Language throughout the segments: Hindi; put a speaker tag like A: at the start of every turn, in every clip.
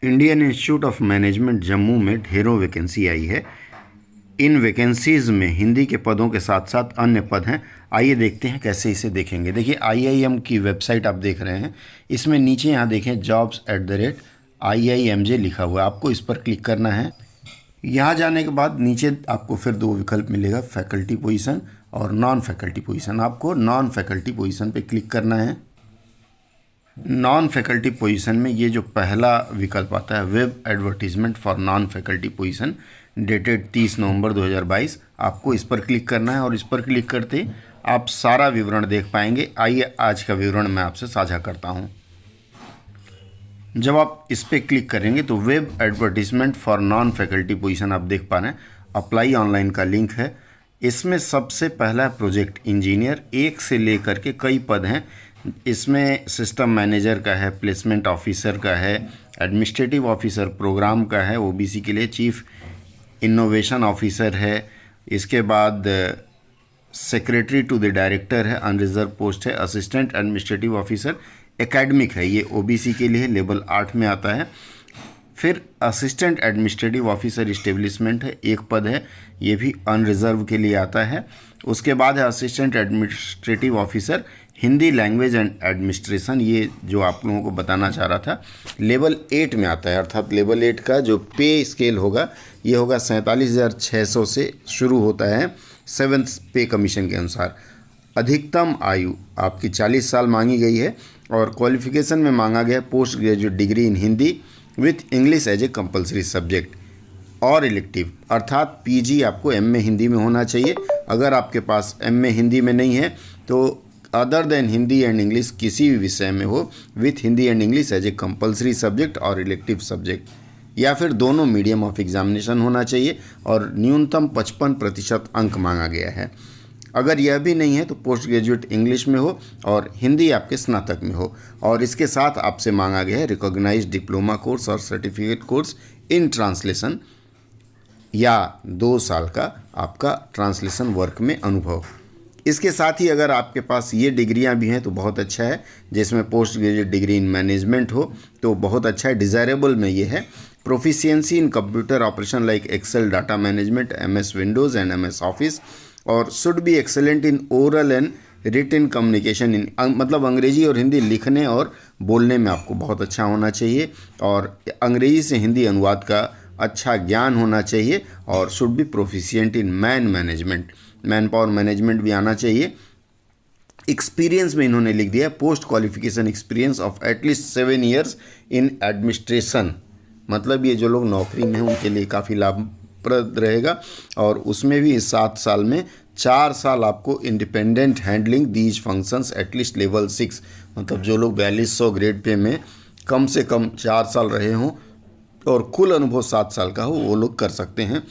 A: Indian institute of management Jammu में ढेरों वैकेंसी आई है। इन वैकेंसीज़ में हिंदी के पदों के साथ साथ अन्य पद हैं। आइए देखते हैं कैसे इसे देखेंगे। देखिए IIM की वेबसाइट आप देख रहे हैं, इसमें नीचे यहाँ देखें jobs@IIMJ लिखा हुआ है। आपको इस पर क्लिक करना है। यहाँ जाने के बाद नीचे आपको फिर दो विकल्प मिलेगा, फैकल्टी पोजीशन और नॉन फैकल्टी पोजीशन। आपको नॉन फैकल्टी पोजीशन पे क्लिक करना है। नॉन फैकल्टी पोजीशन में ये जो पहला विकल्प आता है, web advertisement for non faculty position dated 30 नवंबर 2022, आपको इस पर क्लिक करना है और इस पर क्लिक करते आप सारा विवरण देख पाएंगे। आइए आज का विवरण मैं आपसे साझा करता हूं। जब आप इस पर क्लिक करेंगे तो web advertisement for non faculty position आप देख पा रहे हैं। अप्लाई ऑनलाइन का लिंक है। इसमें सबसे पहला प्रोजेक्ट इंजीनियर, एक से लेकर के कई पद हैं। इसमें सिस्टम मैनेजर का है, प्लेसमेंट ऑफिसर का है, एडमिनिस्ट्रेटिव ऑफिसर प्रोग्राम का है OBC के लिए, चीफ इनोवेशन ऑफिसर है, इसके बाद सेक्रेटरी टू द डायरेक्टर है, अनरिजर्व पोस्ट है, असिस्टेंट एडमिनिस्ट्रेटिव ऑफिसर एकेडमिक है, ये OBC के लिए लेवल 8 में आता है। फिर असिस्टेंट एडमिनिस्ट्रेटिव ऑफिसर इस्टेब्लिशमेंट है, एक पद है, ये भी अनरिजर्व के लिए आता है। उसके बाद है assistant administrative officer Hindi language and administration, ये जो आप लोगों को बताना चाह रहा था, लेवल 8 में आता है। अर्थात लेवल 8 का जो पे स्केल होगा ये होगा 47,600 से शुरू होता है 7th पे कमीशन के अनुसार। अधिकतम आयु आपकी 40 साल मांगी गई है और क्वालिफिकेशन में मांगा गया post graduate degree in Hindi with English as a compulsory subject और इलेक्टिव, अर्थात PG आपको MA हिंदी में होना चाहिए। अगर आपके पास MA हिंदी में नहीं है तो other than Hindi and English किसी भी विषय में हो with Hindi and English as a compulsory subject और इलेक्टिव सब्जेक्ट, या फिर दोनों मीडियम ऑफ एग्जामिनेशन होना चाहिए और न्यूनतम 55% अंक मांगा गया है। अगर यह भी नहीं है तो पोस्ट ग्रेजुएट इंग्लिश में हो और हिंदी आपके स्नातक में हो, और इसके साथ आपसे मांगा गया है रिकॉग्नाइज्ड डिप्लोमा कोर्स और सर्टिफिकेट कोर्स इन ट्रांसलेशन या 2 साल का आपका ट्रांसलेशन वर्क में अनुभव। इसके साथ ही अगर आपके पास ये डिग्रियां भी हैं तो बहुत अच्छा है, जिसमें post graduate degree in management हो तो बहुत अच्छा है। डिज़ायरेबल में ये है proficiency in computer operation like Excel, data management, MS Windows and MS office, और should be excellent in oral and written communication in, मतलब अंग्रेजी और हिंदी लिखने और बोलने में आपको बहुत अच्छा होना चाहिए, और अंग्रेजी से हिंदी अनुवाद का अच्छा ज्ञान होना चाहिए, और should B proficient in management, man power management भी आना चाहिए। एक्सपीरियंस में इन्होंने लिख दिया post qualification experience of at least 7 years in administration, मतलब ये जो लोग नौकरी में हैं उनके लिए काफ़ी लाभप्रद रहेगा। और उसमें भी इस 7 साल में 4 साल आपको independent handling these functions at least level 6, मतलब जो लोग 4200 ग्रेड पे में कम से कम 4 साल रहे हों और कुल अनुभव 7 साल का हो, वो लोग कर सकते हैं।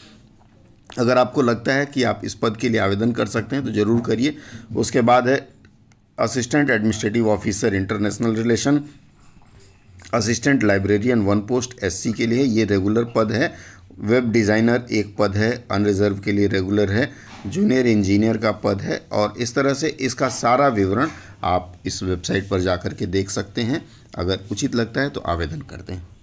A: अगर आपको लगता है कि आप इस पद के लिए आवेदन कर सकते हैं तो ज़रूर करिए। उसके बाद है assistant administrative officer international relation, assistant librarian 1 post SC के लिए, ये रेगुलर पद है। वेब डिज़ाइनर एक पद है, अनरिजर्व के लिए रेगुलर है। जूनियर इंजीनियर का पद है, और इस तरह से इसका सारा विवरण आप इस वेबसाइट पर जा कर के देख सकते हैं। अगर उचित लगता है तो आवेदन कर दें।